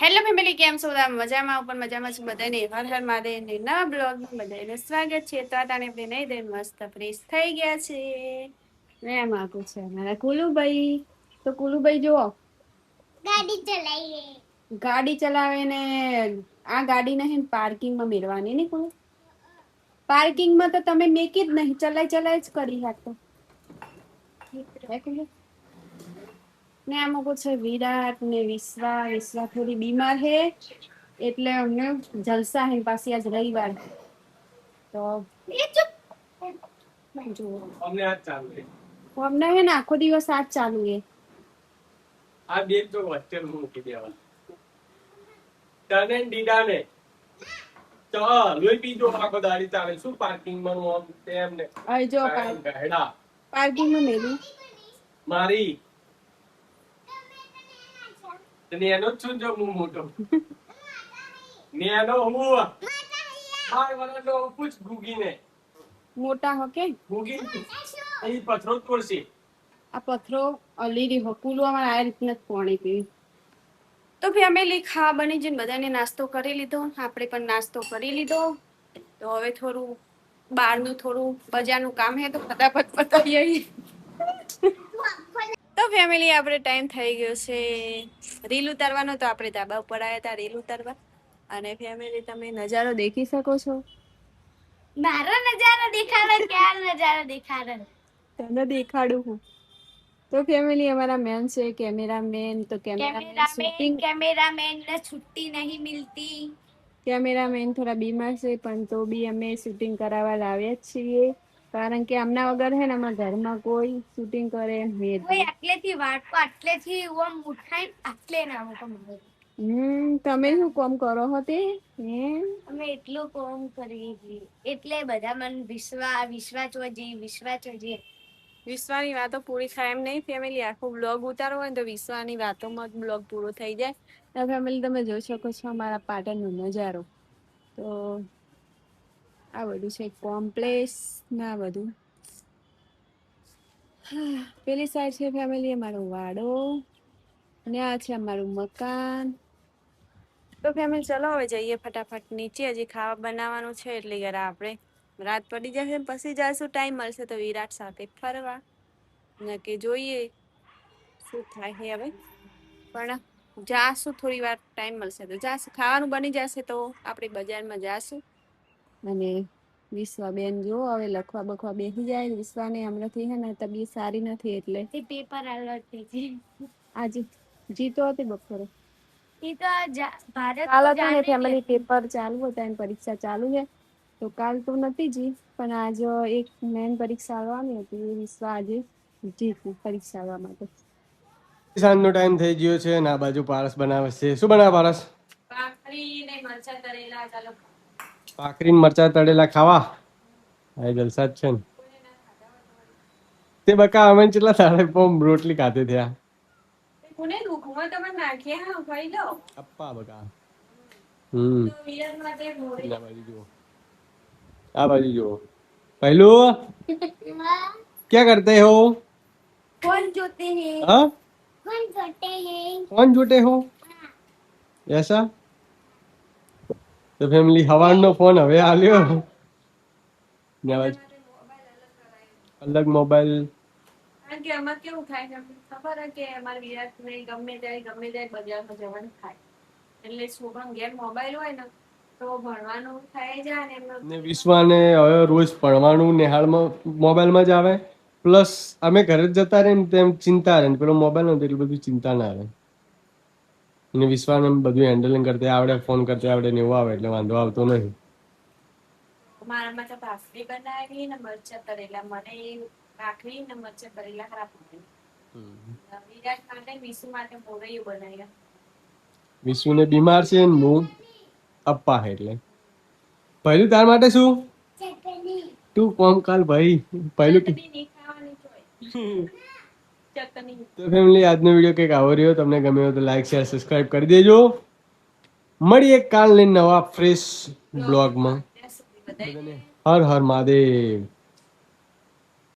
Hello family, કેમ છો? બધા મજામાં ઉપર મજામાં છું બધાને. હર હર મહાદેવ ને નવા બ્લોગમાં બધાને સ્વાગત છે. તો આટાને આપણે નહીં દે મસ્ત ફ્રેશ થઈ ગયા છે ને એમ આગું છે મારા કુલુભાઈ. તો કુલુભાઈ જુઓ ગાડી ચલાવે ને આ ગાડી નહીં પાર્કિંગમાં મેળવાની ને કોઈ પાર્કિંગમાં તો તમે મેકી જ નહીં, ચલાય જ કરી શકતો ને આમાં છે વિરાટ ને વિશ્વા થોડી બીમાર હે એટલે અમને જલસા હે. પાછી આજ રવિવાર તો અમને આજ ચાલુ છે. અમને હે ને આખો દિવસ આજ ચાલુ હે. આ બે તો હોસ્ટેલ મૂકી દેવા તને દીદાને તો લોહી પીજો આખો દાડી ચાલે શું પાર્કિંગ માં ઓમ તેમ ને હવે જો હેડા પાર્કિંગમાં મેલું મારી તને એનો જ છું જો હું મોટો ને એનો હું હાય વરનો પૂછ ગુગીને મોટા હો કે ગુગી અહીં પથરો તોડશે. આ પથરો અલીરી હો કુલો અમારે આ રીતના જ પાણી પીવી. તો ફેમિલી ખા બની જઈને બધાને નાસ્તો કરી લીધો, આપણે પણ નાસ્તો કરી લીધો. તો હવે થોડું બહારનું થોડું બજારનું કામ હે તો ફટાફટ પતાવી. તો ફેમિલી આપણે ટાઈમ થઈ ગયો છે રીલ ઉતારવાનો. તો આપણે ધાબા ઉપર આવ્યા હતા રીલ ઉતારવા. અને ફેમિલી તમે નજારો દેખી શકો છો. મારો નજારો દેખાડો, ક્યાં નજારો દેખાડો તને દેખાડું હું. તો ફેમિલી અમારા મેન છે કેમેરામેન. તો કેમેરામેન ને છુટ્ટી નહીં મિલતી. કેમેરામેન થોડા બીમાર છે પણ તો બી અમે શૂટિંગ કરાવવા લાવ્યા જ છીએ, કારણ કે આમના વગર હે ને અમારા ઘરમાં કોઈ શૂટિંગ કરે નહીં. કોઈ આટલેથી વાટકો આટલેથી ઓમ ઉઠાઈ આટલે ના મૂકો. તમે શું કામ કરો હો તે? અમે એટલું કામ કરીએ છીએ એટલે બધા મને વિશ્વાસ વિશ્વાની વાતો પૂરી થાય એમ નહીં ફેમિલી. આખો બ્લોગ ઉતારવો હોય ને તો વિશ્વાની વાતોમાં જ બ્લોગ પૂરો થઈ જાય. તો ફેમિલી તમે જોઈ શકો છો અમારા પાટણનો નજારો. તો આ બધું છે કોમ્પ્લેક્સ ના બધું. પેલી સાઈડ છે ફેમિલી અમારો વાડો અને આ છે અમારું મકાન. તો ફેમિલી ચલો હવે જઈએ ફટાફટ નીચે. હજી ખાવા બનાવવાનું છે એટલે જરા આપણે રાત પડી જશે પછી જઈશું. ટાઈમ મળશે તો વિરાટ સાથે ફરવા કે જોઈએ શું થાય છે હવે. પણ જાશું થોડી વાર ટાઈમ મળશે તો જાશું. ખાવાનું બની જશે તો આપણે બજારમાં જાશું. અને વિશ્વાબેન જો હવે લખવા બખવા બેસી જાય. વિશ્વાને હમણાંથી હે ને તબિયત સારી નથી એટલે પેપર અલર્ટ થઈ છે. આજે જીતો હતી બપોરે. ઈ તો ભારત કાલ હતા ને ફેમિલી પેપર ચાલુ હતા એની પરીક્ષા ચાલુ છે. તો કાલ તો નથી જી પણ આજ એક મેન પરીક્ષા આવવાની હતી. એ વિશ્વ આજે જીતી પરીક્ષા આવવા માટે. સાંજનો ટાઈમ થઈ ગયો છે અને આ બાજુ પારસ બનાવે છે. શું બનાવે પારસ? ભાખરી ને મરચા તળેલા. ચાલો ભાખરી ને મરચા તળેલા ખાવા. આ જલસા જ છે ને તે બકા અમે કેટલા તારે પોમ રોટલી ખાતે થયા. કોને દુખમાં તમે નાખ્યા હા ખાઈ લો અપ્પા બકા. તો વિરાટ માટે મોરી આ બાજુ જુઓ, આ બાજુ જુઓ. પહેલું क्या करते हो? कौन जोते हैं? हाँ कौन जोते हैं? कौन झूठे हो ऐसा? તો ફેમિલી હવારનો ફોન હવે આલ્યો ને અલગ મોબાઈલ. કારણ કે આમાં કેવું થાય છે ખબર હે કે અમારે વિરાટ ને ગમે ત્યારે બજારમાં જવાનું થાય એટલે શુભમ ઘેર મોબાઈલ હોય ને તો ભણવાનું થાય જાય ને એમનો ને વિશ્વાને હવે રોજ ભણવાનું નિહાળમાં મોબાઈલમાં જ આવે. પ્લસ અમે ઘરે જ જતા રહે ને તેમ ચિંતા રહે ને પેલો મોબાઈલ નો એટલી બધી ચિંતા ના રહે. અને વિશ્વાને બધું હેન્ડલિંગ કરતા આવડે, ફોન કરતા આવડે ને એવું આવે એટલે વાંધો આવતો નથી. મારા માટે ભાખરી બનાવી ને મરચા તળેલા. મને ભાખરી ને મરચા તળેલા ખરાબ લાગે. વિરાટ માટે વિશુ માટે મોરૈયું બનાવ્યા. વિશ્વને બીમાર છે ને હું અપ્પા એટલે પહેલું તાર માટે શું चटनी તું કોમ કાલ ભાઈ પહેલું ચટણી નહીં ખાવાની હોય. ચટણી તો ફેમિલી આજનો વિડીયો કંઈક આવો રહ્યો. તમને ગમે હોય તો લાઈક શેર સબસ્ક્રાઇબ કરી દેજો. મળીએ કાલ ને નવા ફ્રેશ બ્લોગમાં. બધાય હર હર મહાદેવ.